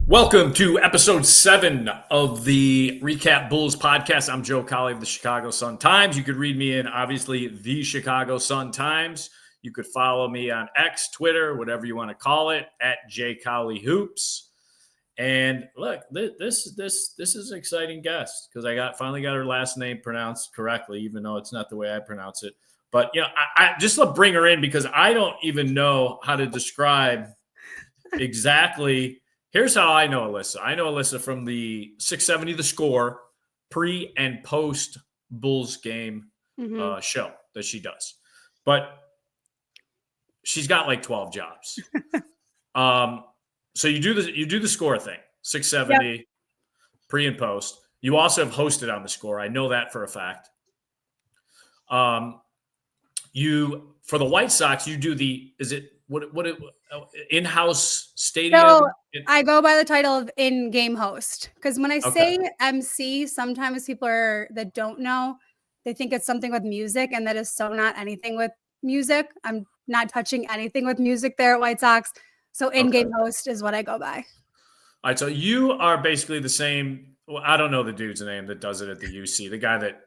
Welcome to episode 7 of the REKAP Bulls Podcast. I'm Joe Cowley of the Chicago Sun-Times. You could read me in, obviously, the Chicago Sun-Times. You could follow me on X, Twitter, whatever you want to call it, at JCowleyHoops. And look, this is an exciting guest because I finally got her last name pronounced correctly, even though it's not the way I pronounce it. But I just love bring her in because I don't even know how to describe exactly. Here's how I know Alyssa. I know Alyssa from the 670 The Score pre and post Bulls game show that she does. But she's got like 12 jobs. So you do the Score thing, 670 pre and post. You also have hosted on the Score. I know that for a fact. You for the White Sox, you do the in-house stadium? So I go by the title of in-game host because when I say MC, sometimes people that don't know, they think it's something with music, and that is so not anything with music. I'm not touching anything with music there at White Sox. So in-game host is what I go by. All right, so you are basically the same. Well, I don't know the dude's name that does it at the UC. The guy that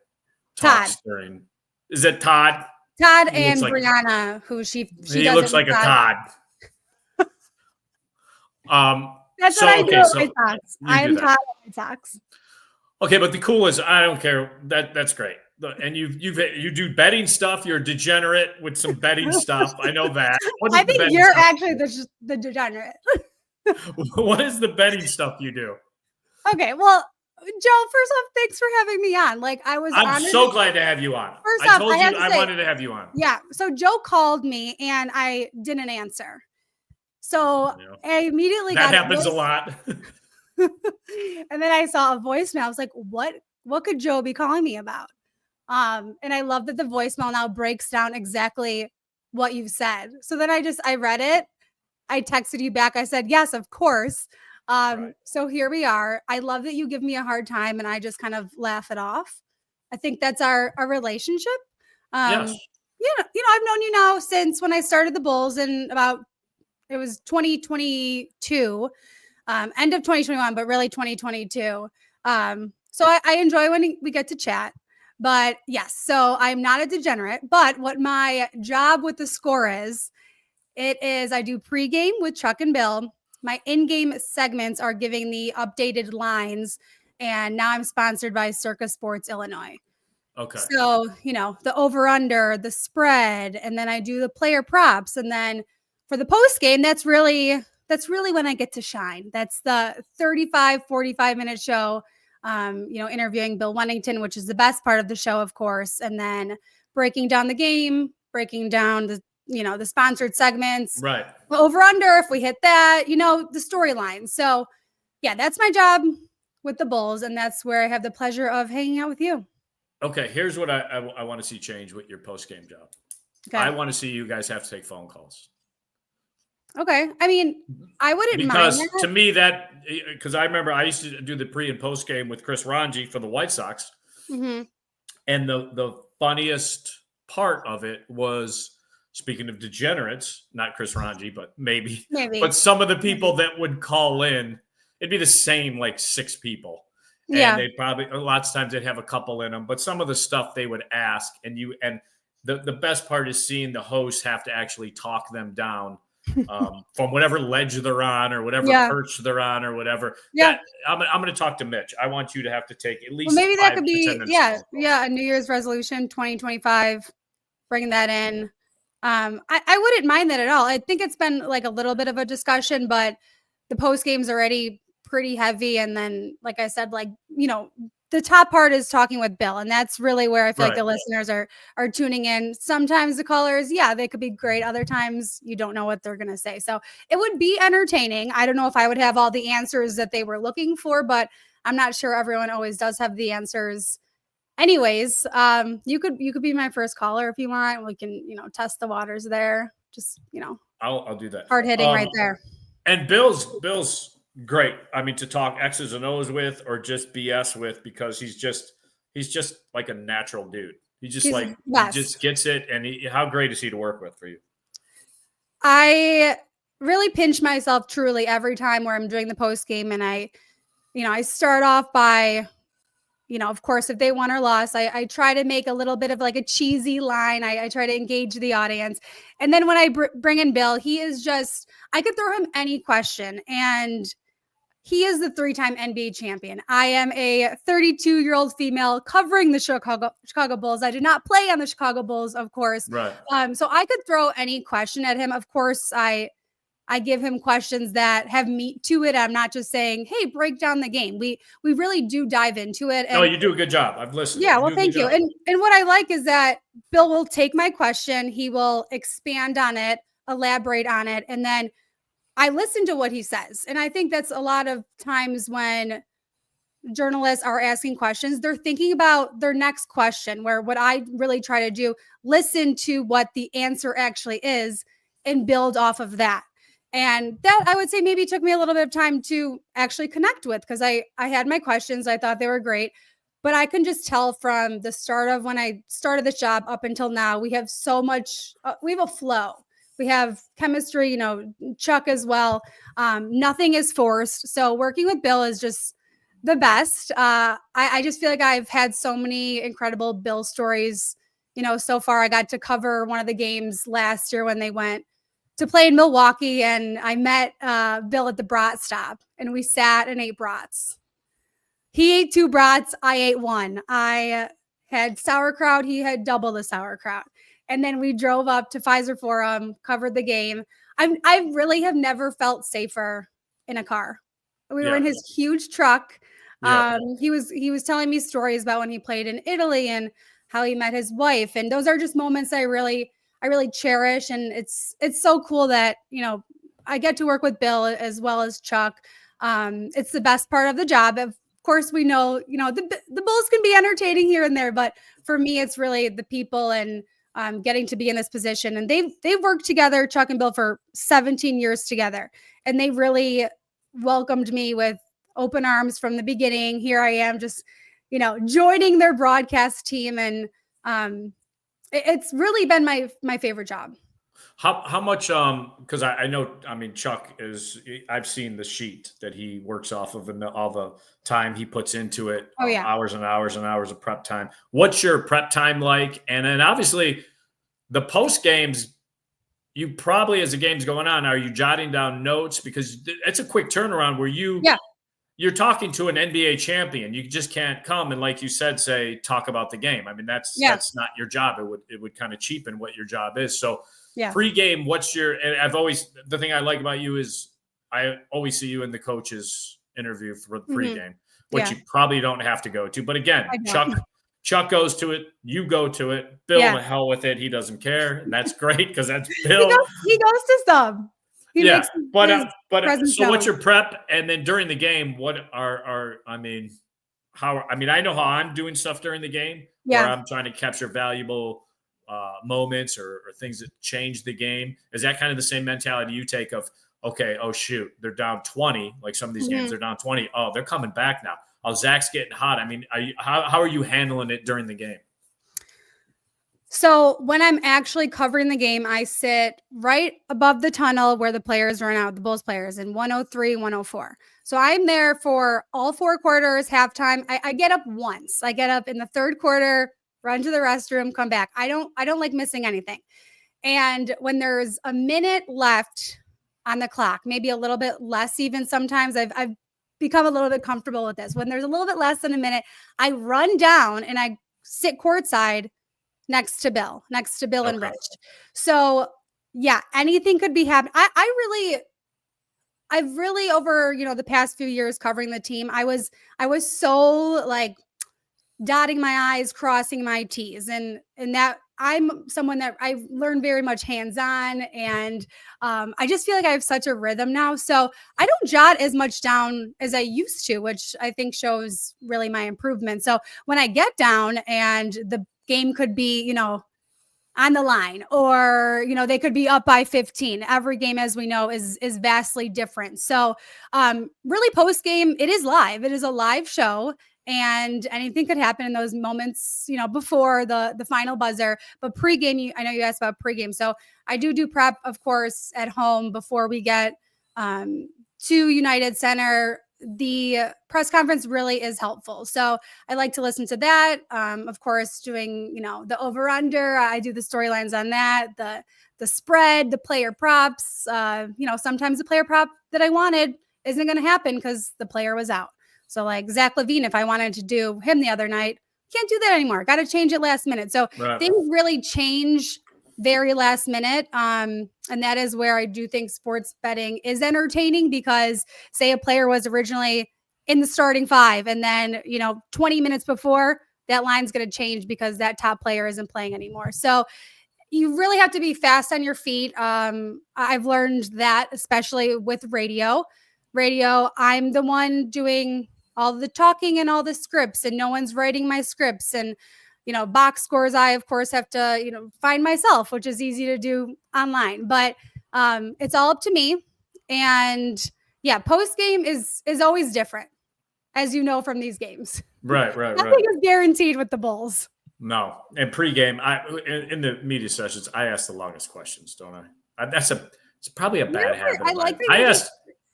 talks during. Is it Todd? Todd and Brianna, who she he looks like a Todd. That's what I do at White Sox. I am Todd at White Sox. Okay, but the cool is I don't care. That's great. And you do betting stuff. You're a degenerate with some betting stuff. I know that. I think you're actually the degenerate. What is the betting stuff you do? Okay, well, Joe, first off, thanks for having me on. I'm so glad to have you on. First off, I wanted to have you on. Yeah. So Joe called me and I didn't answer. So I immediately that happens a lot. And then I saw a voicemail. I was like, what could Joe be calling me about? And I love that the voicemail now breaks down exactly what you've said. So then I read it. I texted you back. I said, yes, of course. So here we are. I love that you give me a hard time and I just kind of laugh it off. I think that's our relationship. Yes. I've known you now since when I started the Bulls it was 2022, end of 2021, but really 2022. So I enjoy when we get to chat, but yes, so I'm not a degenerate, but what my job with the Score is, I do pregame with Chuck and Bill. My in-game segments are giving the updated lines, and now I'm sponsored by Circa Sports Illinois. Okay. So, the over-under, the spread, and then I do the player props. And then for the post-game, that's really when I get to shine. That's the 35, 45-minute show, interviewing Bill Wennington, which is the best part of the show, of course, and then breaking down the game, breaking down the sponsored segments, right? Over under, if we hit that, the storyline. So yeah, that's my job with the Bulls. And that's where I have the pleasure of hanging out with you. Okay. Here's what I want to see change with your post-game job. Okay. I want to see you guys have to take phone calls. Okay. I mean, I wouldn't mind that. To me because I remember I used to do the pre and post game with Chris Ranji for the White Sox. Mm-hmm. And the funniest part of it was, speaking of degenerates, not Chris Ranji, but maybe. But some of the people that would call in, it'd be the same, like 6 people. And they'd probably, lots of times they'd have a couple in them, but some of the stuff they would ask, and the best part is seeing the host have to actually talk them down from whatever ledge they're on or whatever perch they're on or whatever. Yeah. I'm going to talk to Mitch. I want you to have to take at least maybe that could be, a New Year's resolution, 2025, bringing that in. I wouldn't mind that at all. I think it's been like a little bit of a discussion, but the post game's already pretty heavy. And then, like I said, the top part is talking with Bill. And that's really where I feel like the listeners are tuning in. Sometimes the callers, they could be great. Other times you don't know what they're going to say. So it would be entertaining. I don't know if I would have all the answers that they were looking for, but I'm not sure everyone always does have the answers. Anyways, you could be my first caller if you want. We can, test the waters there. Just, I'll do that. Hard hitting right there. And Bill's great. I mean, to talk X's and O's with or just BS with, because he's just like a natural dude. He just gets it. And how great is he to work with for you? I really pinch myself truly every time where I'm doing the post game. And I start off by, of course, if they won or lost, I try to make a little bit of like a cheesy line. I try to engage the audience. And then when I bring in Bill, he is just, I could throw him any question. And he is the 3-time NBA champion. I am a 32-year-old female covering the Chicago Bulls. I did not play on the Chicago Bulls, of course. Right. So I could throw any question at him. Of course, I give him questions that have meat to it. I'm not just saying, hey, break down the game. We really do dive into it. And no, you do a good job. I've listened. Yeah, well, thank you. And what I like is that Bill will take my question. He will expand on it, elaborate on it, and then I listen to what he says. And I think that's a lot of times when journalists are asking questions, they're thinking about their next question, where what I really try to do, listen to what the answer actually is and build off of that. And that, I would say, maybe took me a little bit of time to actually connect with, because I had my questions. I thought they were great. But I can just tell from the start of when I started this job up until now, we have so much, we have a flow. We have chemistry, Chuck as well. Nothing is forced. So working with Bill is just the best. I just feel like I've had so many incredible Bill stories. So far I got to cover one of the games last year when they went to play in Milwaukee, and I met Bill at the brat stop, and we sat and ate brats. He ate 2 brats. I ate 1. I had sauerkraut. He had double the sauerkraut. And then we drove up to Pfizer Forum, covered the game. I really have never felt safer in a car. We were in his huge truck. He was telling me stories about when he played in Italy and how he met his wife. And those are just moments I really cherish. And it's so cool that, I get to work with Bill as well as Chuck. It's the best part of the job. Of course, we know, the Bulls can be entertaining here and there, but for me, it's really the people and getting to be in this position. And they've worked together, Chuck and Bill, for 17 years together. And they really welcomed me with open arms from the beginning. Here I am just, joining their broadcast team. And it's really been my favorite job. How much, because I know, Chuck I've seen the sheet that he works off of and all the time he puts into it. Oh, yeah. Hours and hours and hours of prep time. What's your prep time like? And then obviously the post games, you probably, as the game's going on, are you jotting down notes? Because it's a quick turnaround where you're talking to an NBA champion. You just can't come and, like you said, talk about the game. That's not your job. It would kind of cheapen what your job is. So pre-game, the thing I like about you is I always see you in the coach's interview for the pregame, which you probably don't have to go to. But again, Chuck goes to it. You go to it. Bill, the hell with it. He doesn't care. And that's great because that's Bill. He goes to some. So what's your prep? And then during the game, what I know how I'm doing stuff during the game where I'm trying to capture valuable moments or things that change the game. Is that kind of the same mentality you take of, okay, oh shoot, they're down 20, like some of these games, they're down 20. Oh, they're coming back now. Oh, Zach's getting hot. How are you handling it during the game? So when I'm actually covering the game, I sit right above the tunnel where the players run out, the Bulls players, in 103, 104. So I'm there for all 4 quarters, halftime. I get up once. I get up in the 3rd quarter, run to the restroom, come back. I don't like missing anything. And when there's a minute left on the clock, maybe a little bit less even sometimes, I've become a little bit comfortable with this. When there's a little bit less than a minute, I run down and I sit courtside next to Bill and Rich. So anything could be happening. I've really over, the past few years covering the team, I was so like dotting my I's, crossing my T's, and that I'm someone that I've learned very much hands-on, and I just feel like I have such a rhythm now. So I don't jot as much down as I used to, which I think shows really my improvement. So when I get down and the game could be, on the line, or, they could be up by 15. Every game, as we know, is vastly different. So really post game, it is live. It is a live show. and anything could happen in those moments, before the final buzzer. But pregame, I know you asked about pregame. So I do prep, of course, at home before we get to United Center. The press conference really is helpful. So I like to listen to that. Of course, doing, the over under, I do the storylines on that, the spread, the player props. Sometimes the player prop that I wanted isn't going to happen because the player was out. So like Zach LaVine, if I wanted to do him the other night, can't do that anymore. Got to change it last minute. So things really change very last minute. And that is where I do think sports betting is entertaining, because say a player was originally in the starting five and then, 20 minutes before, that line's going to change because that top player isn't playing anymore. So you really have to be fast on your feet. I've learned that, especially with radio. I'm the one doing all the talking and all the scripts, and no one's writing my scripts. And box scores, I of course have to, find myself, which is easy to do online, but it's all up to me. And yeah, post game is always different, as you know, from these games. Right. Nothing is guaranteed with the Bulls. No. And pregame, in the media sessions, I ask the longest questions, don't I? It's probably a bad habit. I like that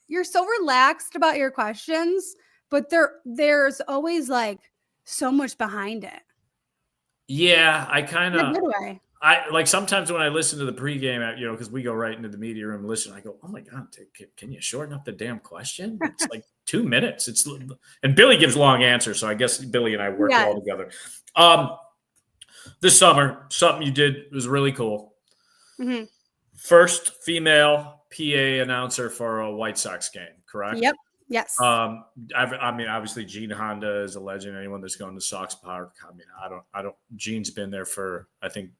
you're so relaxed about your questions, but there's always like so much behind it. Yeah, I kind of. In a good way. I like sometimes when I listen to the pregame, because we go right into the media room and listen. I go, "Oh my god, can you shorten up the damn question? It's like 2 minutes." And Billy gives long answers, so I guess Billy and I work well together. This summer, something you did was really cool. Mm-hmm. First female PA announcer for a White Sox game, correct? Yep. Yes. Obviously Gene Honda is a legend. Anyone that's going to Sox Park, I don't. Gene's been there for, I think,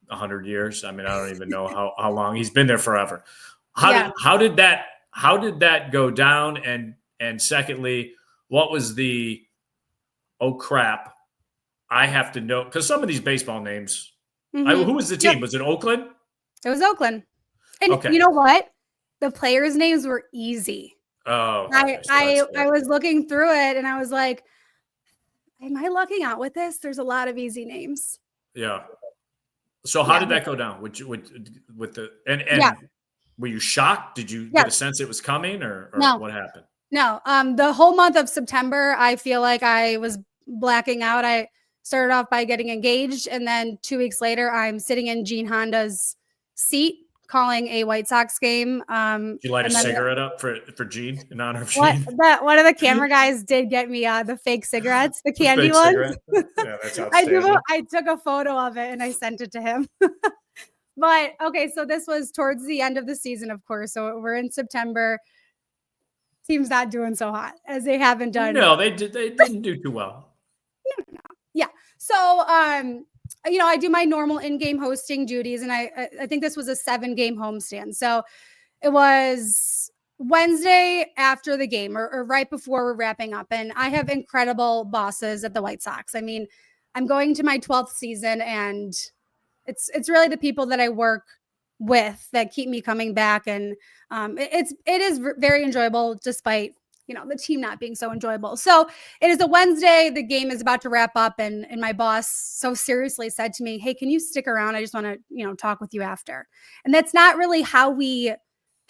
100 years. I don't even know how long he's been there. Forever. How did that go down? And secondly, what was the oh crap? I have to know, because some of these baseball names. Mm-hmm. Who was the team? Yep. Was it Oakland? It was Oakland. And okay. You know what? The players' names were easy. Oh, okay. I was looking through it and I was like, am I lucking out with this? There's a lot of easy names. Yeah. So how did that go down? With the were you shocked? Did you get a sense it was coming, or no. What happened? No. The whole month of September, I feel like I was blacking out. I started off by getting engaged, and then 2 weeks later, I'm sitting in Gene Honda's seat calling a White Sox game. Did you light a cigarette up for Gene in honor of Gene? One of the camera guys did get me the fake cigarettes, the candy ones. Yeah, that's outstanding. I took a photo of it and I sent it to him. But okay, so this was towards the end of the season, of course. So we're in September. Team's not doing so hot, as they haven't done. No, they didn't do too well. No. Yeah. So I do my normal in-game hosting duties, and I think this was a 7-game homestand. So it was Wednesday after the game, or right before we're wrapping up. And I have incredible bosses at the White Sox. I'm going to my 12th season, and it's really the people that I work with that keep me coming back. And it is very enjoyable, despite the team not being so enjoyable. So it is a Wednesday. The game is about to wrap up. And my boss so seriously said to me, "Hey, can you stick around? I just want to, talk with you after." And that's not really how we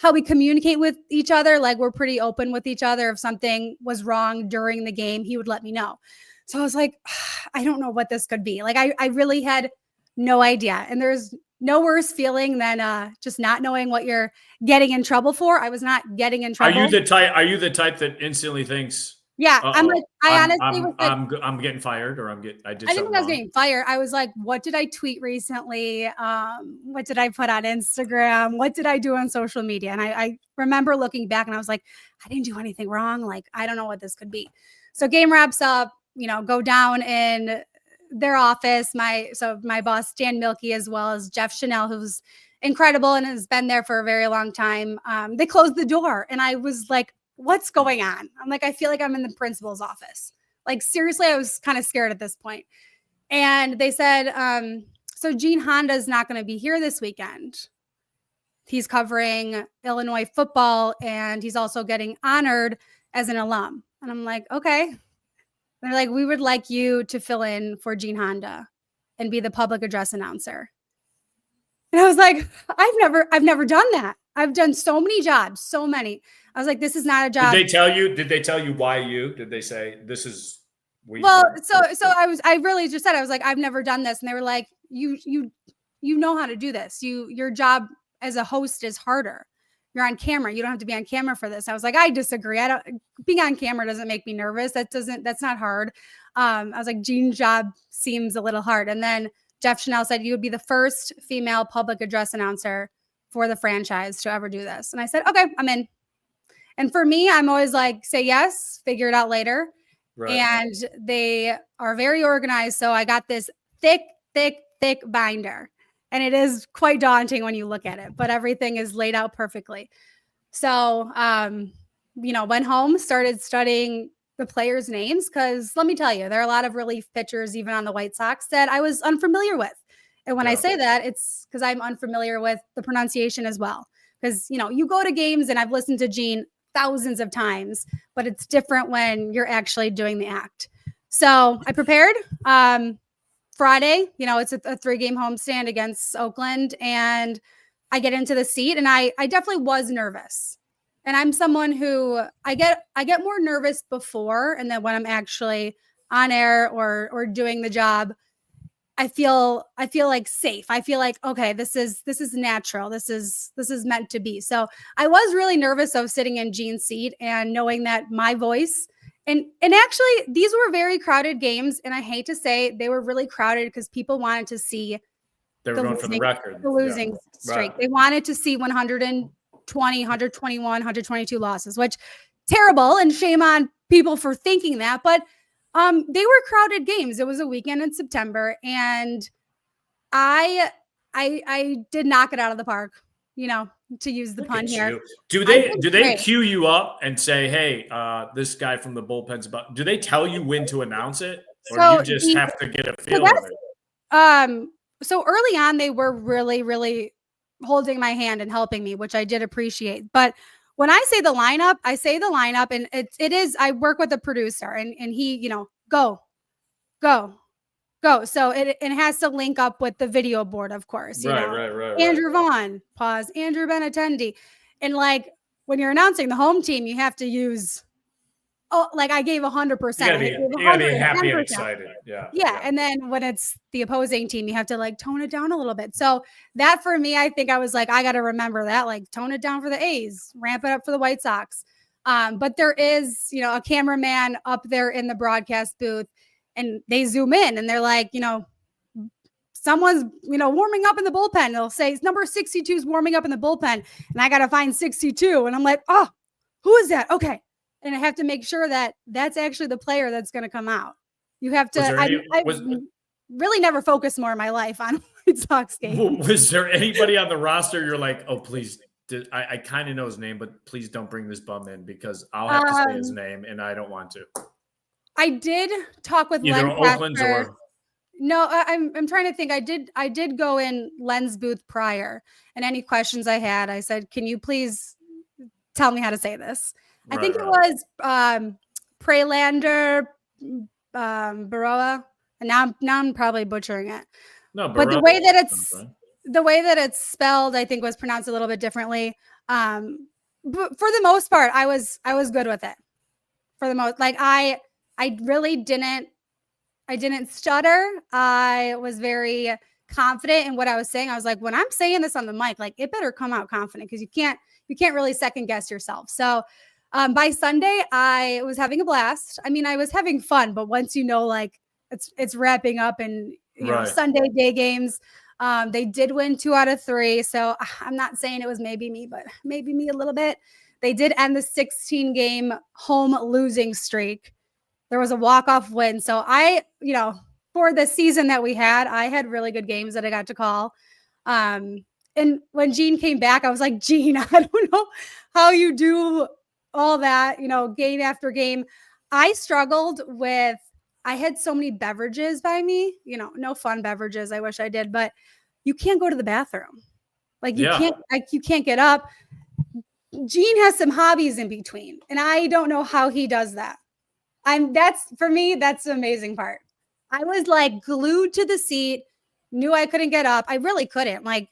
communicate with each other. Like, we're pretty open with each other. If something was wrong during the game, he would let me know. So I was like, I don't know what this could be. Like, I really had no idea. And there's no worse feeling than just not knowing what you're getting in trouble for. I was not getting in trouble. Are you the type that instantly thinks, yeah, I'm getting fired, or I didn't think I was getting fired. I was like, what did I tweet recently? What did I put on Instagram? What did I do on social media? And I remember looking back and I was like, I didn't do anything wrong. Like, I don't know what this could be. So game wraps up, go down in their office. My boss, Dan Milkey, as well as Jeff Chanel, who's incredible and has been there for a very long time. They closed the door and I was like, what's going on? I'm like, I feel like I'm in the principal's office. Like, seriously, I was kind of scared at this point. And they said, so Gene Honda is not going to be here this weekend. He's covering Illinois football and he's also getting honored as an alum. And I'm like, okay. They're like, we would like you to fill in for Gene Honda and be the public address announcer. And I was like, I've never done that. I've done so many jobs, so many. I was like, this is not a job. Did they tell you why you? Did they say this is I really just said, I was like, I've never done this. And they were like, you know how to do this. Your job as a host is harder. You're on camera. You don't have to be on camera for this. I was like, I disagree. Being on camera doesn't make me nervous. That's not hard. I was like, Gene's job seems a little hard. And then Jeff Chanel said, you would be the first female public address announcer for the franchise to ever do this. And I said, okay, I'm in. And for me, I'm always like, say yes, figure it out later. Right. And they are very organized. So I got this thick binder. And it is quite daunting when you look at it, but everything is laid out perfectly. So, went home, started studying the players' names, because let me tell you, there are a lot of relief pitchers, even on the White Sox, that I was unfamiliar with. And when I say that, it's because I'm unfamiliar with the pronunciation as well. Because, you go to games and I've listened to Gene thousands of times, but it's different when you're actually doing the act. So I prepared. Friday, it's a 3-game homestand against Oakland, and I get into the seat, and I definitely was nervous. And I'm someone who I get more nervous before, and then when I'm actually on air or doing the job, I feel like safe. I feel like, okay, this is natural. This is meant to be. So I was really nervous of sitting in Gene's seat and knowing that my voice. And actually, these were very crowded games, and I hate to say they were really crowded because people wanted to see they were going for the record, the losing streak. Right. They wanted to see 120, 121, 122 losses, which terrible, and shame on people for thinking that. But they were crowded games. It was a weekend in September, and I did knock it out of the park. To use the pun here. Do they cue you up and say, hey, this guy from the bullpen's about, do they tell you when to announce it? Or do you just have to get a feel of it? So early on, they were really, really holding my hand and helping me, which I did appreciate. But when I say the lineup, and it is, I work with a producer, and he, go. So it has to link up with the video board, of course. Right. Andrew Vaughn, pause, Andrew Benintendi. And like when you're announcing the home team, you have to use, I gave 100%. You gotta be happy and excited. Yeah. And then when it's the opposing team, you have to like tone it down a little bit. So that for me, I think I was like, I got to remember that, like tone it down for the A's, ramp it up for the White Sox. But there is, a cameraman up there in the broadcast booth. And they zoom in and they're like, someone's, warming up in the bullpen. They'll say number 62 is warming up in the bullpen. And I got to find 62. And I'm like, oh, who is that? Okay. And I have to make sure that that's actually the player that's going to come out. You have to, I really never focused more in my life on White Sox games. Was there anybody on the roster you're like, oh, please, I kind of know his name, but please don't bring this bum in because I'll have to say his name and I don't want to. I did talk with either Len Oakland's Casper. or No, I'm trying to think. I did go in Len's booth prior, and any questions I had, I said, "Can you please tell me how to say this?" I think it was Prelander Baroa, and now I'm probably butchering it. No, but the way that it's spelled, I think was pronounced a little bit differently. But for the most part, I was good with it. For the most, I really didn't stutter. I was very confident in what I was saying. I was like, when I'm saying this on the mic, like it better come out confident because you can't really second guess yourself. So by Sunday, I was having a blast. I mean, I was having fun, but once it's wrapping up and Sunday day games, they did win 2 out of 3. So I'm not saying it was maybe me, but maybe me a little bit. They did end the 16-game home losing streak. There was a walk-off win. So for the season that we had, I had really good games that I got to call. And when Gene came back, I was like, Gene, I don't know how you do all that, game after game. I struggled with, I had so many beverages by me, no fun beverages. I wish I did, but you can't go to the bathroom. You can't get up. Gene has some hobbies in between, and I don't know how he does that. That's for me, that's the amazing part. I was like glued to the seat, knew I couldn't get up. I really couldn't. Like,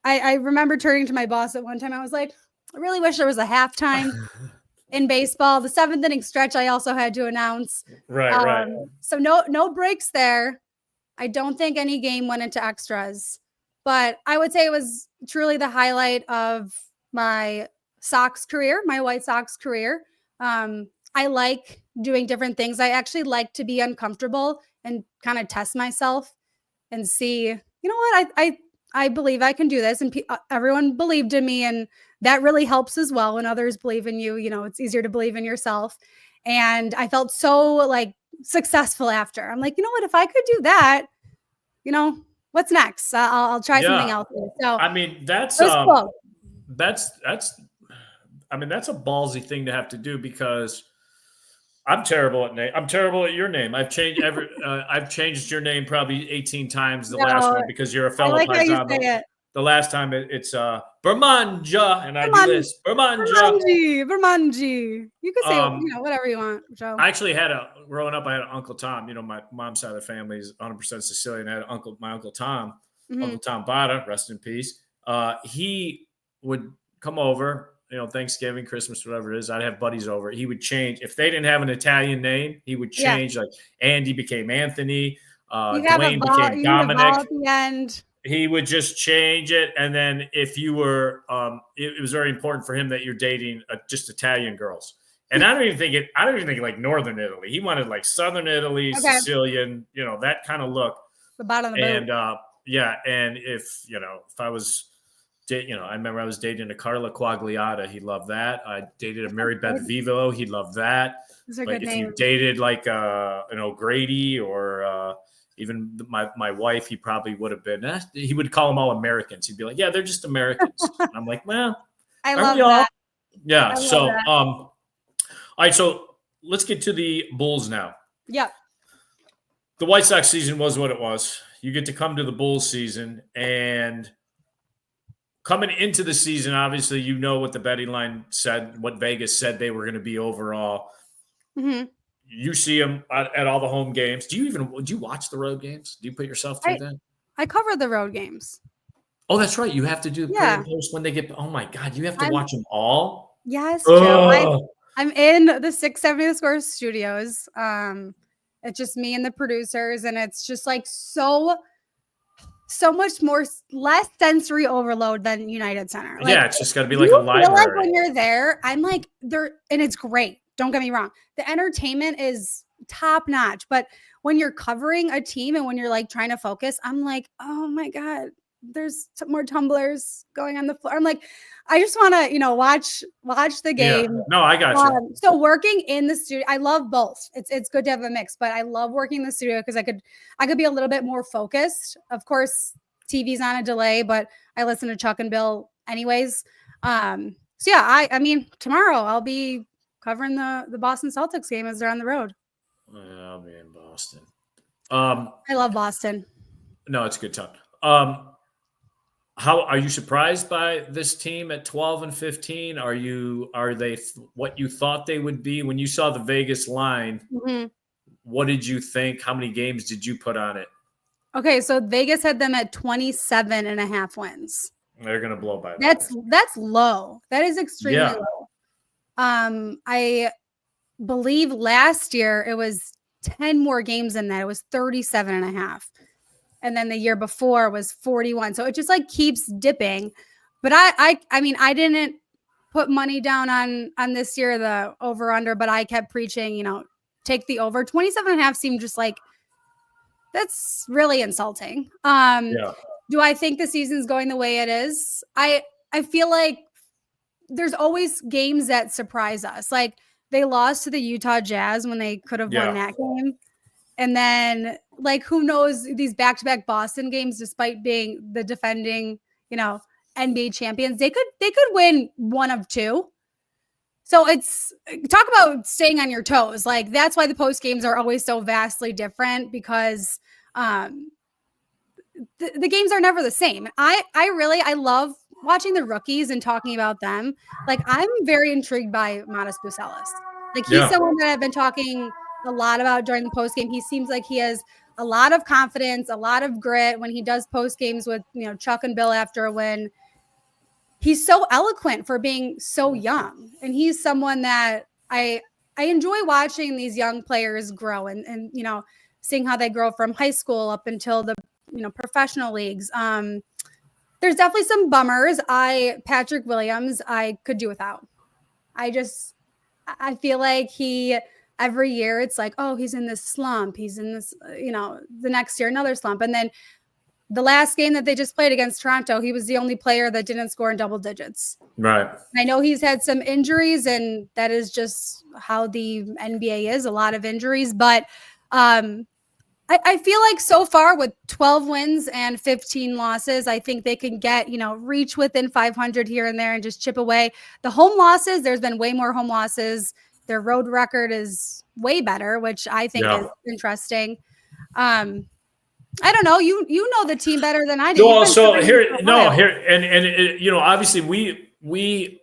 I remember turning to my boss at one time. I was like, I really wish there was a halftime in baseball. The 7th inning stretch, I also had to announce. Right. So no breaks there. I don't think any game went into extras, but I would say it was truly the highlight of my Sox career, my White Sox career. I like doing different things. I actually like to be uncomfortable and kind of test myself and see, you know what, I believe I can do this. And everyone believed in me. And that really helps as well. When others believe in you, you know, it's easier to believe in yourself. And I felt so like successful after. I'm like, you know what, if I could do that, you know, what's next? I'll try something else. So I mean, that's cool. I mean, that's a ballsy thing to have to do because I'm terrible at name. I'm terrible at your name. I've changed I've changed your name probably 18 times. The last one because you're a fellow Paisano. The last time it's Bermanja, and I do this Bermanji. You can say you know, whatever you want, Joe. I actually had growing up. I had an Uncle Tom. You know, my mom's side of the family is 100% Sicilian. I had my Uncle Tom, Uncle Tom Bada, rest in peace. He would come over. You know, Thanksgiving, Christmas, whatever it is, I'd have buddies over. He would change. If they didn't have an Italian name, he would change. Like Andy became Anthony. Dwayne became Dominic. At the end. He would just change it. And then if you were, it was very important for him that you're dating just Italian girls. And I don't even think like Northern Italy. He wanted like Southern Italy, Sicilian, you know, that kind of look. The bottom of the boat. And and if I was, you know, I remember I was dating a Carla Quagliata. He loved that. I dated a Mary Beth Vivo. He loved that. Those are but good if names. you dated like an O'Grady or even my wife, he probably would have been. He would call them all Americans. He'd be like, "Yeah, they're just Americans." And I'm like, "Well, I love that." Yeah. So, all right. So let's get to the Bulls now. Yep. The White Sox season was what it was. You get to come to the Bulls season, and coming into the season, obviously, you know what the betting line said, what Vegas said they were going to be overall. Mm-hmm. You see them at all the home games. Do you watch the road games? Do you put yourself through that? I cover the road games. Oh, that's right. You have to do the pre and post when they get. Oh my God, you have to watch them all. Yes, Joe. I'm in the 670 The Score studios. It's just me and the producers, and it's just like so much more less sensory overload than United Center. Like, it's just got to be like a library. Feel like when you're there, I'm like there, and it's great. Don't get me wrong. The entertainment is top notch, but when you're covering a team and when you're like trying to focus, I'm like, oh my God, there's more tumblers going on the floor. I'm like, I just want to, watch the game. Yeah. No, I got you. So working in the studio, I love both. It's good to have a mix, but I love working in the studio because I could be a little bit more focused. Of course, TV's on a delay, but I listen to Chuck and Bill anyways. So yeah, I mean, tomorrow I'll be covering the Boston Celtics game as they're on the road. Yeah, I'll be in Boston. I love Boston. No, it's a good time. How are you surprised by this team at 12-15? Are they what you thought they would be when you saw the Vegas line? Mm-hmm. What did you think? How many games did you put on it? Okay, so Vegas had them at 27.5 wins. They're going to blow by that. That's low. That is extremely low. I believe last year it was 10 more games than that. It was 37.5. And then the year before was 41. So it just like keeps dipping. But I mean, I didn't put money down on this year, the over under, but I kept preaching, take the over. 27.5 seemed just like, that's really insulting. Do I think the season's going the way it is? I feel like there's always games that surprise us. Like they lost to the Utah Jazz when they could have won that game. And then, like, who knows, these back-to-back Boston games, despite being the defending, NBA champions, they could win one of two. So it's talk about staying on your toes. Like that's why the post games are always so vastly different because the games are never the same. I love watching the rookies and talking about them. Like I'm very intrigued by Modest Bucelis. Like he's someone that I've been talking a lot about during the post game. He seems like he has a lot of confidence, a lot of grit when he does post games with, Chuck and Bill after a win. He's so eloquent for being so young. And he's someone that I enjoy watching these young players grow and seeing how they grow from high school up until the, professional leagues. There's definitely some bummers. Patrick Williams, I could do without. I feel like every year it's like, oh, he's in this slump. He's in this, the next year, another slump. And then the last game that they just played against Toronto, he was the only player that didn't score in double digits. Right. I know he's had some injuries, and that is just how the NBA is, a lot of injuries. But I feel like so far with 12 wins and 15 losses, I think they can get, reach within 500 here and there and just chip away. The home losses, there's been way more home losses. Their road record is way better, which I think is interesting. I don't know. You know the team better than I do. Well, so here, obviously we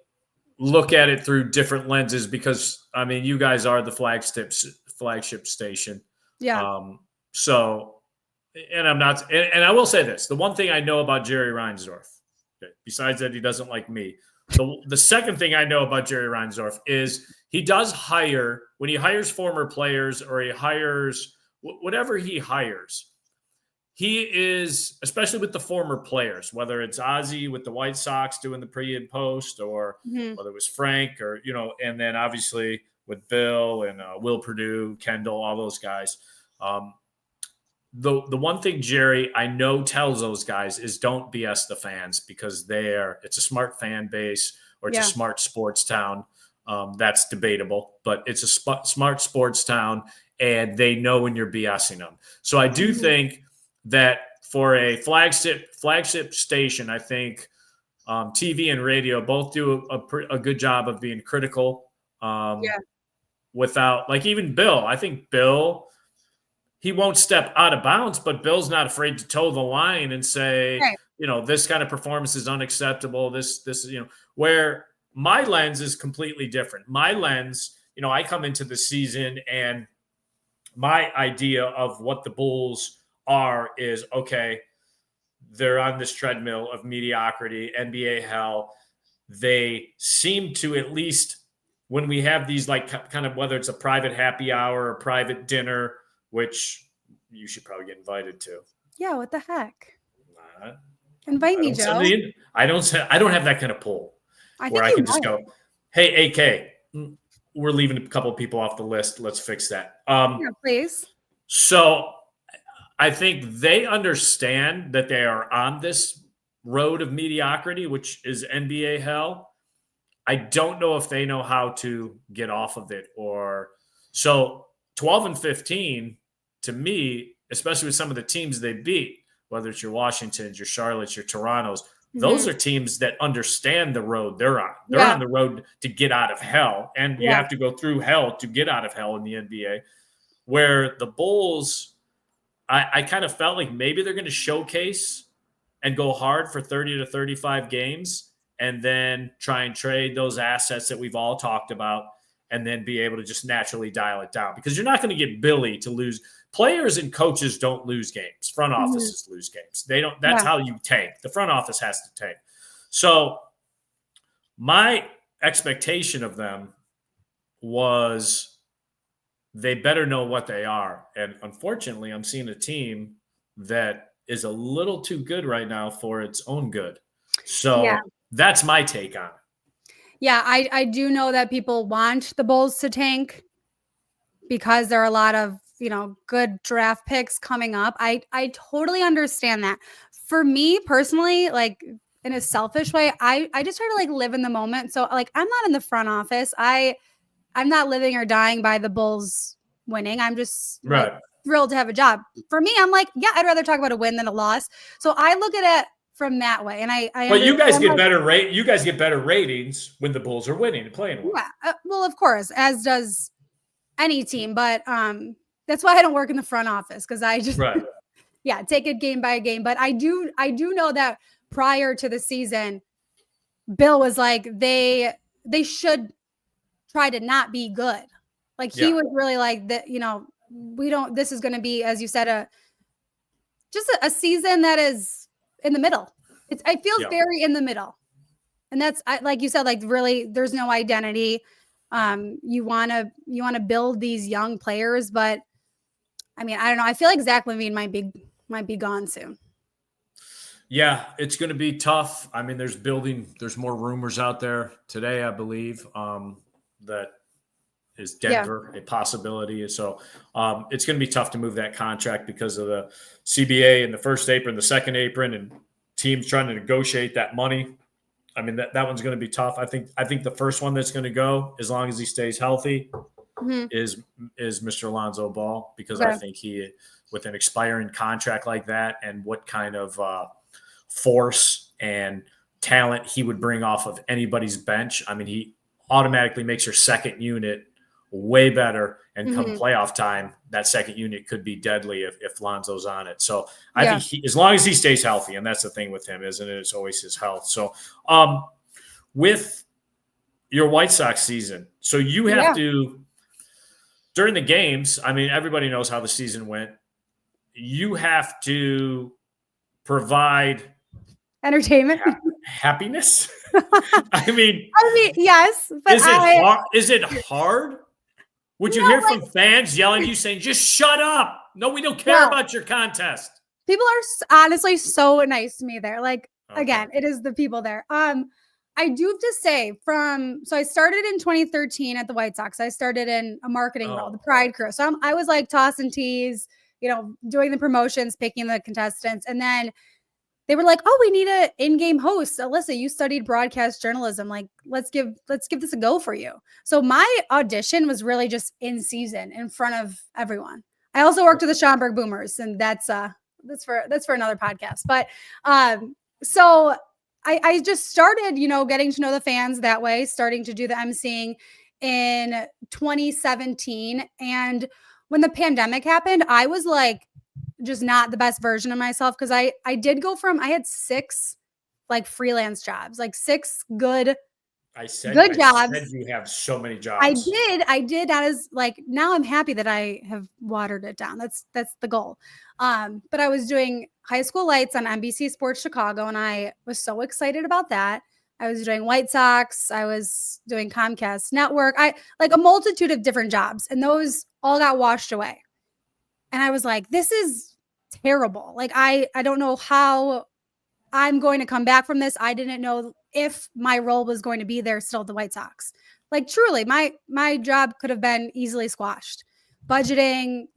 look at it through different lenses because you guys are the flagship station. Yeah. So, and I'm not, and I will say this: the one thing I know about Jerry Reinsdorf, besides that he doesn't like me, the second thing I know about Jerry Reinsdorf is he does hire, when he hires former players or he hires whatever he hires. He is, especially with the former players, whether it's Ozzie with the White Sox doing the pre and post, or whether it was Frank, or and then obviously with Bill and Will Perdue, Kendall, all those guys. The one thing Jerry I know tells those guys is don't BS the fans, because it's a smart fan base, or it's a smart sports town. That's debatable, but it's a smart sports town, and they know when you're BSing them. So I do think that for a flagship station, I think TV and radio both do a good job of being critical. Without, like, even Bill, I think Bill, he won't step out of bounds, but Bill's not afraid to toe the line and say, this kind of performance is unacceptable. This is, where my lens is completely different. My lens, I come into the season and my idea of what the Bulls are is, okay, they're on this treadmill of mediocrity, NBA hell. They seem to, at least when we have these, like, kind of, whether it's a private happy hour or private dinner, which you should probably get invited to. Yeah, what the heck? Invite me, Joe. I don't have that kind of pull where I can just go, hey, AK, we're leaving a couple of people off the list. Let's fix that. Please. So I think they understand that they are on this road of mediocrity, which is NBA hell. I don't know if they know how to get off of it. So 12 and 15, to me, especially with some of the teams they beat, whether it's your Washingtons, your Charlottes, your Torontos, those are teams that understand the road they're on. They're on the road to get out of hell, and you have to go through hell to get out of hell in the NBA. Where the Bulls, I kind of felt like maybe they're going to showcase and go hard for 30 to 35 games and then try and trade those assets that we've all talked about and then be able to just naturally dial it down, because you're not going to get Billy to lose. Players and coaches don't lose games. Front offices lose games. They don't. That's how you tank. The front office has to tank. So my expectation of them was they better know what they are. And unfortunately, I'm seeing a team that is a little too good right now for its own good. So that's my take on it. Yeah, I do know that people want the Bulls to tank because there are a lot of, good draft picks coming up. I totally understand that. For me personally, like, in a selfish way, I just try to, live in the moment. So, I'm not in the front office. I'm not living or dying by the Bulls winning. I'm just thrilled to have a job. For me, I'm like, I'd rather talk about a win than a loss. So I look at it from that way. And I but you guys get better ratings when the Bulls are winning and playing well. Yeah, well, of course, as does any team. But that's why I don't work in the front office, because I just take it game by game. But I do know that prior to the season, Bill was like, they should try to not be good. Like he was really like that, this is going to be, as you said, just a season that is in the middle. It feels very in the middle. And that's like you said, like really there's no identity. You want to build these young players, but I mean, I don't know. I feel like Zach LaVine might be gone soon. Yeah, it's going to be tough. I mean, there's more rumors out there today, I believe, that is Denver a possibility. So it's going to be tough to move that contract because of the CBA and the first apron, the second apron, and teams trying to negotiate that money. I mean, that one's going to be tough. I think the first one that's going to go, as long as he stays healthy, is Mr. Alonzo Ball, because I think he, with an expiring contract like that, and what kind of force and talent he would bring off of anybody's bench. I mean, he automatically makes your second unit way better, and come playoff time, that second unit could be deadly if Lonzo's on it. So I think as long as he stays healthy, and that's the thing with him, isn't it? It's always his health. So with your White Sox season, so you have to, during the games, I mean, everybody knows how the season went. You have to provide entertainment, happiness. I mean, yes, but is it hard? Would you hear from fans yelling at you saying, just shut up? No, we don't care about your contest. People are honestly so nice to me there. Like, again, it is the people there. I do have to say so I started in 2013 at the White Sox. I started in a marketing role, the Pride crew. So I was like tossing teas, doing the promotions, picking the contestants. And then they were like, oh, we need an in-game host. Alyssa, you studied broadcast journalism. Like, let's give this a go for you. So my audition was really just in season in front of everyone. I also worked with the Schaumburg Boomers, and that's for another podcast. But so I just started, getting to know the fans that way, starting to do the emceeing in 2017. And when the pandemic happened, I was like, just not the best version of myself, because I did go from, I had 6 like freelance jobs, like 6 good jobs. You have so many jobs. I did. That is like, now I'm happy that I have watered it down. That's the goal. But I was doing high school lights on NBC Sports Chicago, and I was so excited about that. I was doing White Sox. I was doing Comcast Network. I like a multitude of different jobs, and those all got washed away. And I was like, this is terrible. Like, I don't know how I'm going to come back from this. I didn't know if my role was going to be there still at the White Sox. Like, truly, my job could have been easily squashed. Budgeting,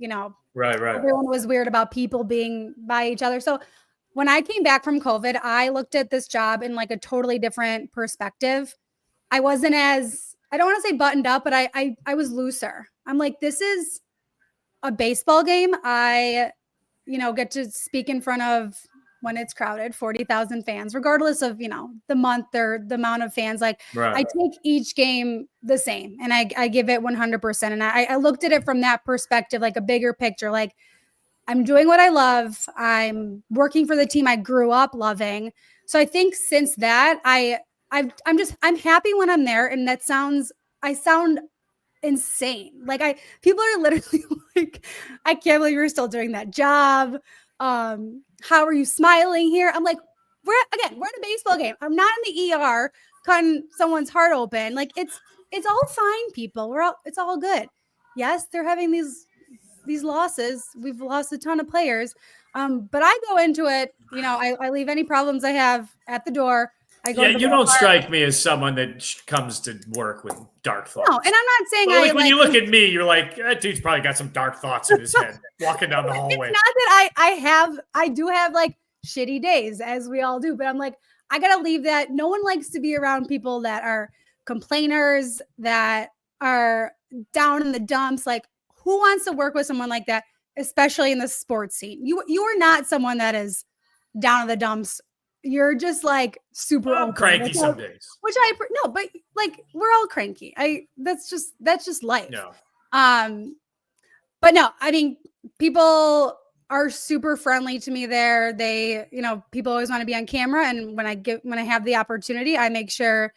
Right. Everyone was weird about people being by each other. So when I came back from COVID, I looked at this job in like a totally different perspective. I wasn't as, I don't want to say buttoned up, but I was looser. I'm like, this is a baseball game. I, get to speak in front of, when it's crowded, 40,000 fans, regardless of, the month or the amount of fans. Like, I take each game the same, and I give it 100%. And I looked at it from that perspective, like a bigger picture. Like, I'm doing what I love. I'm working for the team I grew up loving. So I think since that, I'm happy when I'm there. And I sound insane. Like, people are literally like, I can't believe you're still doing that job. How are you smiling here? I'm like, we're in a baseball game. I'm not in the ER cutting someone's heart open. Like, it's all fine, people. It's all good. Yes, they're having these losses. We've lost a ton of players. But I go into it, I leave any problems I have at the door. You don't strike me as someone that comes to work with dark thoughts. No, and I'm not saying when you look at me, you're like, that dude's probably got some dark thoughts in his head walking down the hallway. It's not that I do have like shitty days, as we all do, but I'm like, I gotta leave that. No one likes to be around people that are complainers, that are down in the dumps. Like, who wants to work with someone like that, especially in the sports scene? You are not someone that is down in the dumps. You're just like super open, cranky some days. But like, we're all cranky. That's just life. No. But no, I mean, people are super friendly to me there. They, people always want to be on camera, and when I have the opportunity, I make sure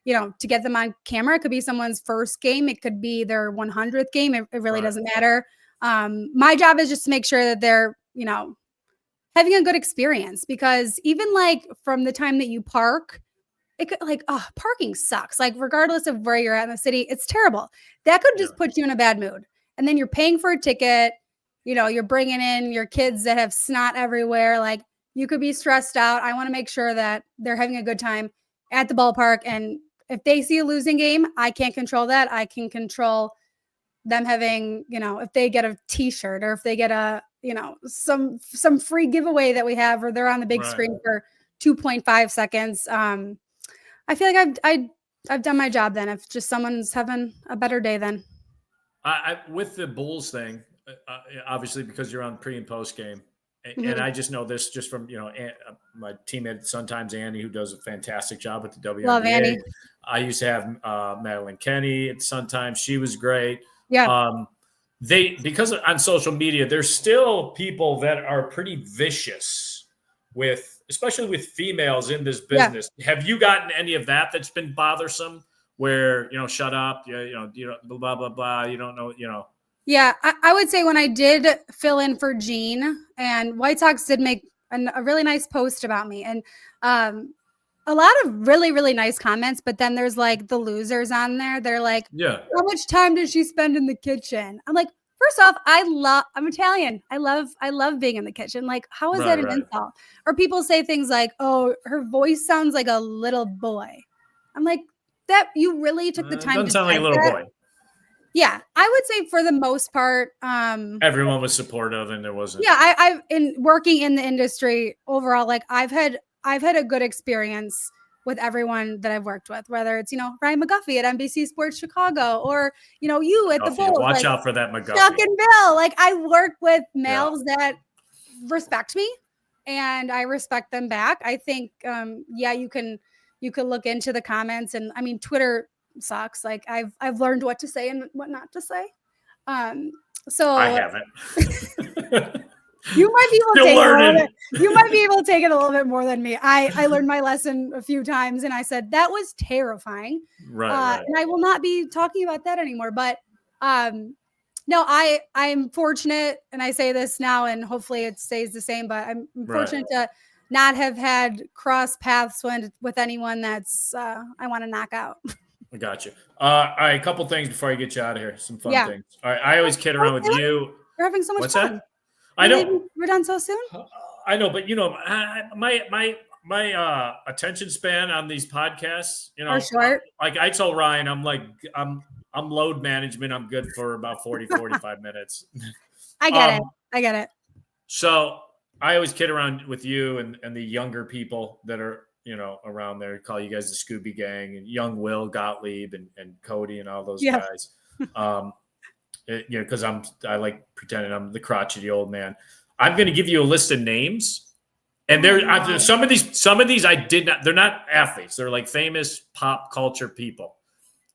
to get them on camera. It could be someone's first game. It could be their 100th game. It really doesn't matter. My job is just to make sure that they're, having a good experience, because even like from the time that you park, it could parking sucks. Like regardless of where you're at in the city, it's terrible. That could just put you in a bad mood. And then you're paying for a ticket, you're bringing in your kids that have snot everywhere. Like you could be stressed out. I want to make sure that they're having a good time at the ballpark. And if they see a losing game, I can't control that. I can control them having, if they get a t-shirt or if they get a, some free giveaway that we have, or they're on the big screen for 2.5 seconds. I feel like I've done my job then. If just someone's having a better day, then. With the Bulls thing, obviously because you're on pre and post game, and I just know this just from my teammate sometimes Annie, who does a fantastic job with the WNBA. Love Annie. I used to have Madeline Kenny at sometimes. She was great. Yeah. Because on social media, there's still people that are pretty vicious especially with females in this business. Yeah. Have you gotten any of that that's been bothersome where, shut up, blah, blah, blah, you don't know, Yeah, I would say when I did fill in for Jean, and White Sox did make a really nice post about me, and a lot of really, really nice comments, but then there's like the losers on there. They're like, how much time does she spend in the kitchen? I'm like, first off, I'm Italian. I love being in the kitchen. Like, how is that an insult? Or people say things like, oh, her voice sounds like a little boy. I'm like, that you really took the time to sound like a little boy. Yeah, I would say for the most part, everyone was supportive, and there wasn't. Yeah, I've in working in the industry overall, like I've had a good experience with everyone that I've worked with, whether it's, Ryan McGuffey at NBC Sports Chicago, or, you at the Bulls. Watch out for that McGuffey. Chuck and Bill. Like I work with males that respect me, and I respect them back. I think, you can look into the comments, and I mean, Twitter sucks. Like I've learned what to say and what not to say. So I haven't. You might be able to take it a little bit more than me. I learned my lesson a few times, and I said that was terrifying. Right. And I will not be talking about that anymore. But no, I'm fortunate, and I say this now, and hopefully it stays the same. But I'm fortunate to not have had cross paths with anyone that's I want to knock out. I got you. All right, a couple things before I get you out of here. Some fun things. All right, I always kid around with you. We're having so much fun. That? I know we're done so soon. I know, but my attention span on these podcasts, are short. Like I told Ryan, I'm load management. I'm good for about 40, 45 minutes. I get it. So I always kid around with you and the younger people that are, around there. Call you guys the Scooby Gang, and young Will Gottlieb and Cody and all those guys. Because I like pretending I'm the crotchety old man. I'm going to give you a list of names, and some of these I did not. They're not athletes. They're like famous pop culture people.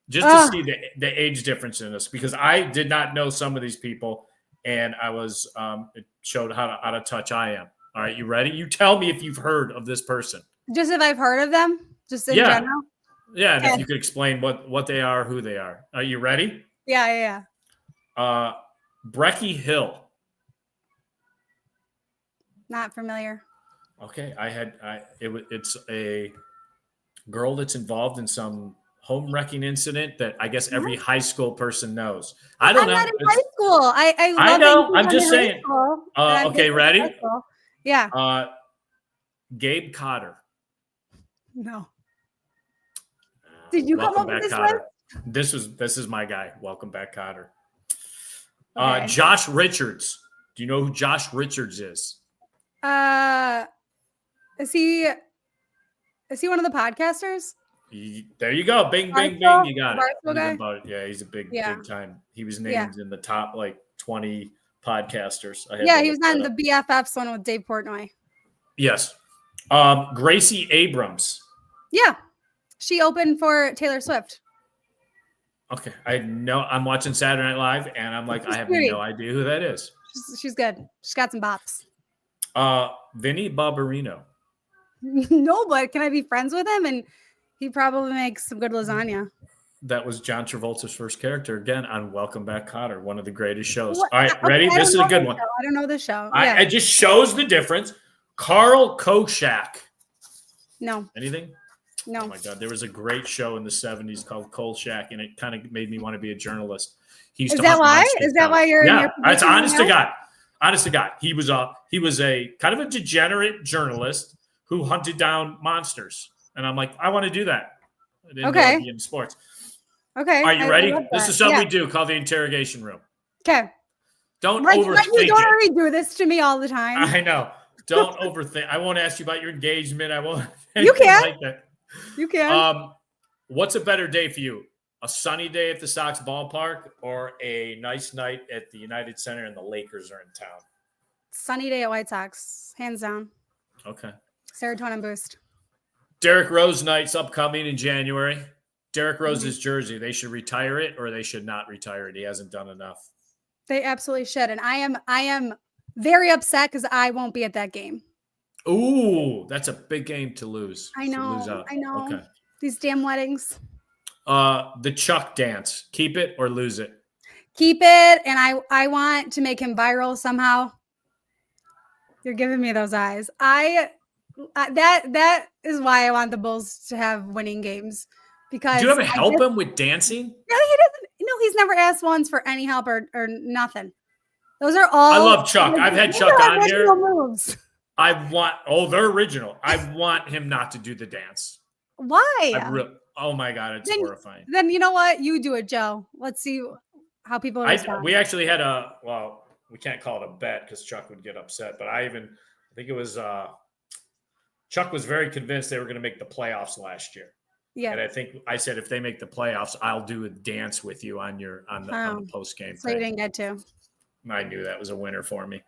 Just to see the age difference in this, because I did not know some of these people, and I was it showed how out of touch I am. All right, you ready? You tell me if you've heard of this person. Just if I've heard of them, just in general. Yeah, and if you could explain what they are, who they are. Are you ready? Yeah. Brecky Hill. Not familiar. Okay, it's a girl that's involved in some home wrecking incident that I guess every high school person knows. I don't know. I'm not in high school. I know. I'm just saying. Okay, ready? Yeah. Gabe Cotter. No. Did you come up with this Cotter. This is my guy. Welcome back, Cotter. Okay. Josh Richards. Do you know who Josh Richards is? Is he one of the podcasters? There you go. Bing, bing, bing. You got it. Yeah, he's a big time. He was named in the top 20 podcasters. He was on the BFFs one with Dave Portnoy. Yes. Gracie Abrams. Yeah. She opened for Taylor Swift. Okay. I know I'm watching Saturday Night Live, and I'm like, I have no idea who that is. She's good. She's got some bops. Vinny Barbarino. No, but can I be friends with him? And He probably makes some good lasagna. That was John Travolta's first character again on Welcome Back, Kotter, one of the greatest shows. What? All right, ready? Okay, This is a good one. I don't know the show. It just shows the difference. Carl Koshak. No. Anything? No. Oh my God, there was a great show in the 70s called Kolchak, and it kind of made me want to be a journalist. He used Is to that hunt why? monsters Is that down. why you're in your it's honest to now? God. Honest to God. He was a kind of a degenerate journalist who hunted down monsters. And I'm like, I want to do that. I didn't know I'd be in sports. Okay. Are you ready? This is something we do called the interrogation room. Okay. Don't like overthink you don't it. already do this to me all the time. I know. Don't overthink. I won't ask you about your engagement. I won't. You can. Like that. You can. What's a better day for you? A sunny day at the Sox ballpark or a nice night at the United Center and the Lakers are in town? Sunny day at White Sox. Hands down. Okay. Serotonin boost. Derrick Rose night's upcoming in January. Derrick Rose's jersey, they should retire it or they should not retire it. He hasn't done enough. They absolutely should. And I am very upset because I won't be at that game. Ooh, that's a big game to lose. I know. Lose out. I know. Okay. These damn weddings. The Chuck dance. Keep it or lose it? Keep it. And I want to make him viral somehow. You're giving me those eyes. That is why I want the Bulls to have winning games. Because do you ever help him with dancing? No, he doesn't. No, he's never asked once for any help or nothing. Those are all. I love Chuck. I've had Chuck on here. Moves. They're original. I want him not to do the dance. Why? Oh my God, it's horrifying. Then you know what? You do it, Joe. Let's see how people respond. We actually had we can't call it a bet because Chuck would get upset, but I think it was Chuck was very convinced they were going to make the playoffs last year. Yeah. And I think I said, if they make the playoffs, I'll do a dance with you on the post game. So you didn't get to. I knew that was a winner for me.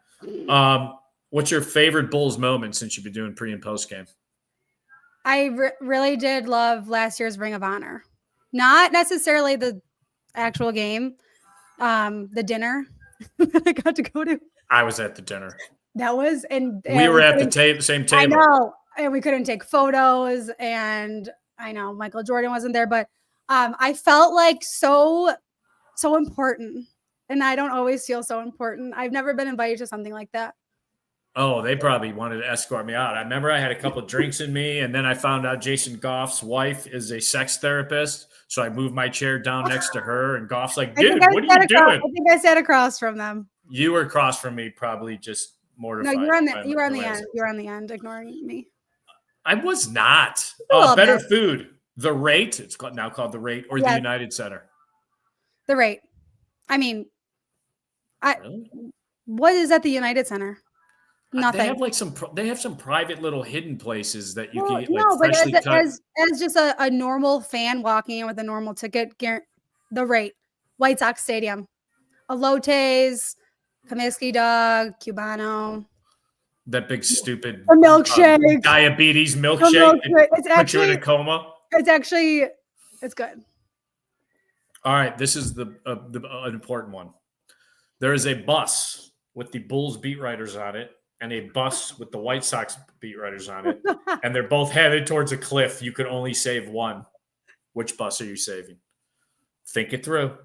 What's your favorite Bulls moment since you've been doing pre and post game? I really did love last year's Ring of Honor. Not necessarily the actual game, the dinner that I got to go to. I was at the dinner. That was, and we were at the same table. I know, and we couldn't take photos, and I know Michael Jordan wasn't there, but I felt like so important, and I don't always feel so important. I've never been invited to something like that. Oh, they probably wanted to escort me out. I remember I had a couple of drinks in me, and then I found out Jason Goff's wife is a sex therapist. So I moved my chair down next to her, and Goff's like, dude, what are you doing? I think I sat across from them. You were across from me, probably just mortified. No, you were on the end. You were on the end, ignoring me. I was not. Better food. The Rate. It's now called The Rate, or the United Center. The Rate. I mean, really? What is at the United Center? Nothing. They have some private little hidden places that you can get but as just a normal fan walking in with a normal ticket, The Rate, White Sox Stadium, elotes, Comiskey dog, Cubano. That big stupid milkshake, diabetes milkshake. It's actually put you in a coma. It's good. All right, this is the an important one. There is a bus with the Bulls beat writers on it, and a bus with the White Sox beat writers on it, and they're both headed towards a cliff. You can only save one. Which bus are you saving? Think it through.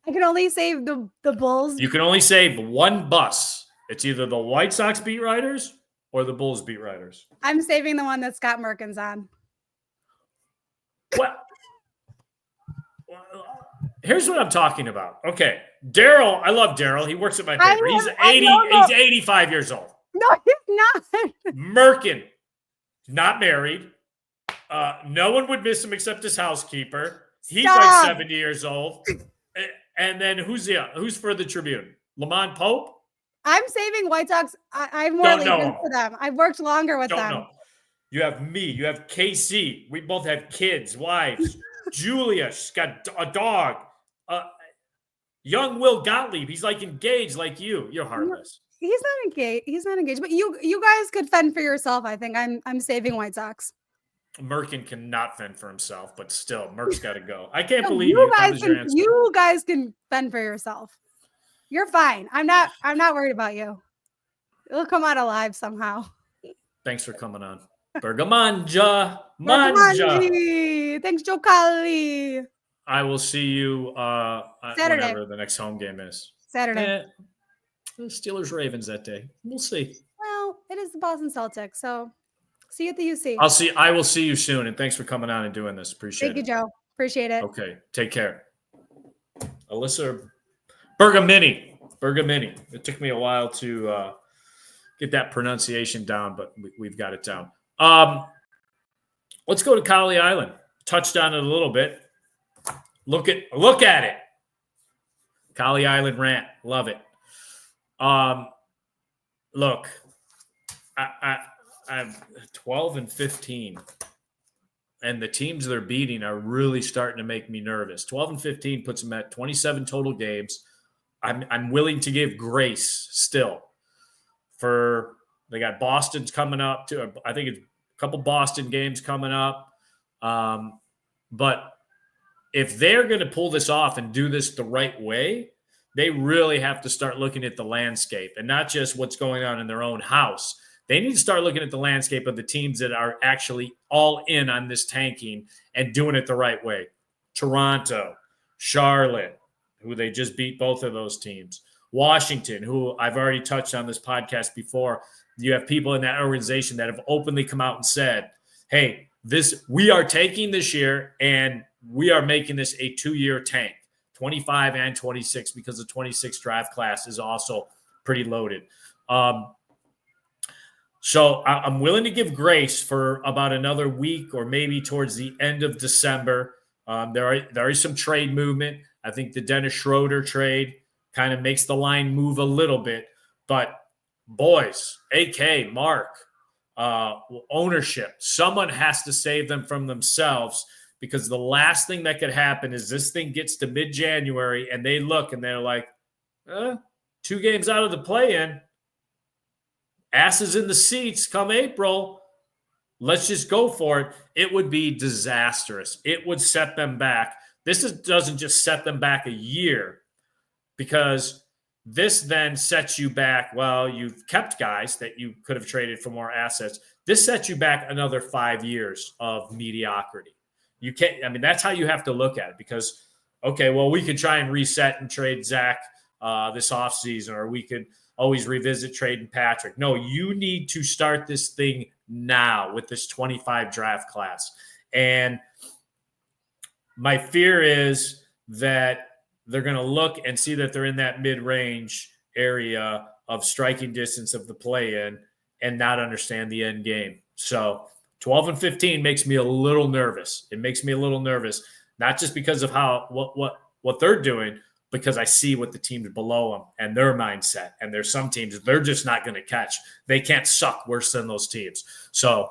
I can only save the Bulls. You can only save one bus. It's either the White Sox beat writers or the Bulls beat writers. I'm saving the one that Scott Merkin's on. Well, here's what I'm talking about. Okay. Daryl, I love Daryl. He works at my paper. He's 85 years old. No, he's not. Merkin, not married. No one would miss him except his housekeeper. He's like 70 years old. And then who's for the Tribune? Lamont Pope? I'm saving White Sox. I'm more allegiance to them. I've worked longer with them. Know. You have me. You have KC. We both have kids, wives. Julia, she's got a dog. Young Will Gottlieb, he's like engaged like you. You're heartless. He's not engaged. He's not engaged. But you guys could fend for yourself. I think I'm saving White Sox. Merkin cannot fend for himself, but still, Merk's got to go. I can't believe you guys can fend for yourself. You're fine. I'm not worried about you. It'll come out alive somehow. Thanks for coming on. Bergamanja. Manja. Bergamini. Thanks, Joe Cowley. I will see you Saturday. whenever the next home game is. Saturday. Steelers Ravens that day. We'll see. Well, it is the Boston Celtics, so see you at the UC. I will see you soon, and thanks for coming on and doing this. Appreciate it. Thank you, Joe. Appreciate it. Okay, take care. Alyssa Bergamini. It took me a while to get that pronunciation down, but we've got it down. Let's go to Cowley Island. Touched on it a little bit. Look at it. Cowley Island rant. Love it. Look, I'm 12-15, and the teams they're beating are really starting to make me nervous. 12-15 puts them at 27 total games. I'm willing to give grace still. They got Boston's coming up too. I think it's a couple Boston games coming up. But if they're going to pull this off and do this the right way, they really have to start looking at the landscape and not just what's going on in their own house. They need to start looking at the landscape of the teams that are actually all in on this tanking and doing it the right way. Toronto, Charlotte, who they just beat both of those teams. Washington, who I've already touched on this podcast before. You have people in that organization that have openly come out and said, hey, we are taking this year and we are making this a 2-year tank, 25 and 26, because the 26 draft class is also pretty loaded. So I'm willing to give grace for about another week or maybe towards the end of December. There is some trade movement. I think the Dennis Schroeder trade kind of makes the line move a little bit. But boys, AK, Mark, ownership, someone has to save them from themselves, because the last thing that could happen is this thing gets to mid-January and they look and they're like, 2 games out of the play-in, asses in the seats come April. Let's just go for it. It would be disastrous. It would set them back. Doesn't just set them back a year, because this then sets you back. Well, you've kept guys that you could have traded for more assets. This sets you back another 5 years of mediocrity. You can't. I mean, that's how you have to look at it, because, okay, well, we could try and reset and trade Zach this offseason, or we could always revisit trading Patrick. No, you need to start this thing now with this 25 draft class. And my fear is that they're going to look and see that they're in that mid-range area of striking distance of the play-in and not understand the end game. So 12-15 makes me a little nervous. It makes me a little nervous, not just because of what they're doing, because I see what the teams below them and their mindset. And there's some teams they're just not going to catch. They can't suck worse than those teams. So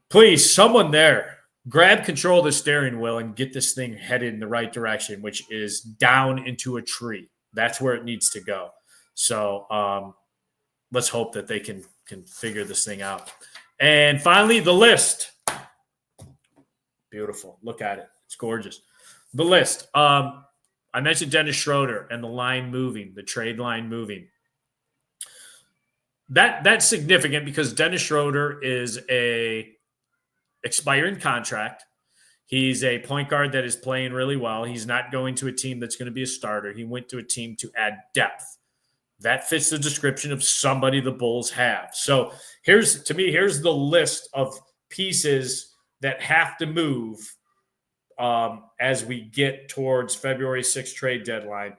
please, someone there, grab control of the steering wheel and get this thing headed in the right direction, which is down into a tree. That's where it needs to go. So let's hope that they can figure this thing out. And finally, the list. Beautiful. Look at it. It's gorgeous. The list. I mentioned Dennis Schroeder and the line moving, the trade line moving. That's significant because Dennis Schroeder is a expiring contract. He's a point guard that is playing really well. He's not going to a team that's going to be a starter. He went to a team to add depth. That fits the description of somebody the Bulls have. So here's the list of pieces that have to move as we get towards February 6th trade deadline.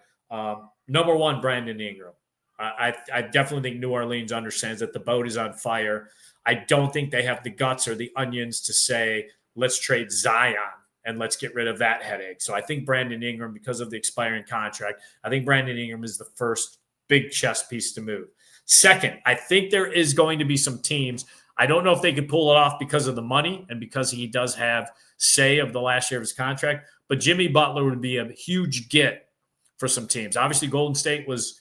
Number one, Brandon Ingram. I definitely think New Orleans understands that the boat is on fire. I don't think they have the guts or the onions to say, let's trade Zion and let's get rid of that headache. So I think Brandon Ingram, because of the expiring contract, I think Brandon Ingram is the first big chess piece to move. Second, I think there is going to be some teams. I don't know if they could pull it off because of the money and because he does have say of the last year of his contract, but Jimmy Butler would be a huge get for some teams. Obviously, Golden State was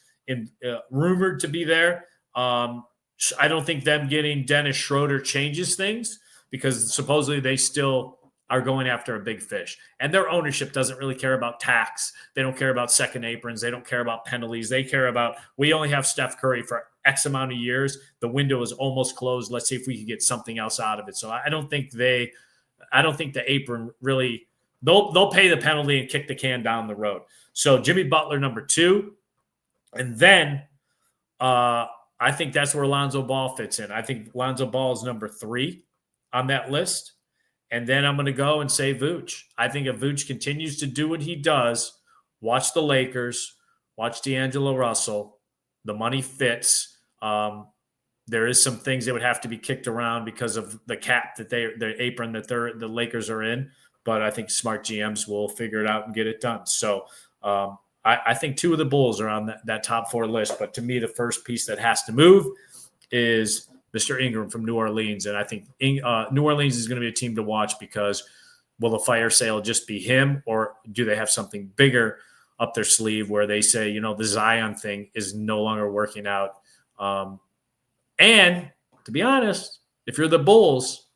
rumored to be there. I don't think them getting Dennis Schroeder changes things, because supposedly they still are going after a big fish. And their ownership doesn't really care about tax. They don't care about second aprons. They don't care about penalties. They care about, we only have Steph Curry for X amount of years. The window is almost closed. Let's see if we can get something else out of it. So I don't think the apron really, they'll pay the penalty and kick the can down the road. So Jimmy Butler, number 2. And then I think that's where Lonzo Ball fits in. I think Lonzo Ball is number 3 on that list. And then I'm going to go and say Vooch. I think if Vooch continues to do what he does, watch the Lakers, watch D'Angelo Russell, the money fits. There is some things that would have to be kicked around because of the cap that the apron that the Lakers are in. But I think smart GMs will figure it out and get it done. So I think 2 of the Bulls are on that top 4 list. But to me, the first piece that has to move is Mr. Ingram from New Orleans. And I think New Orleans is going to be a team to watch because will the fire sale just be him, or do they have something bigger up their sleeve where they say, the Zion thing is no longer working out? And to be honest, if you're the Bulls,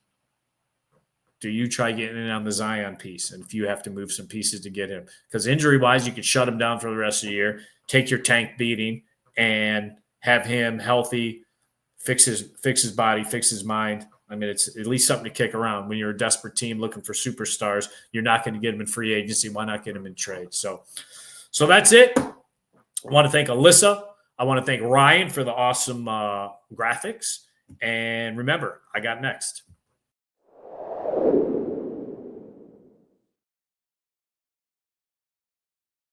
do you try getting in on the Zion piece? And if you have to move some pieces to get him, because injury-wise, you could shut him down for the rest of the year, take your tank beating, and have him healthy, fix his body, fix his mind. I mean, it's at least something to kick around. When you're a desperate team looking for superstars, you're not going to get him in free agency. Why not get him in trade? So that's it. I want to thank Alyssa. I want to thank Ryan for the awesome graphics. And remember, I got next.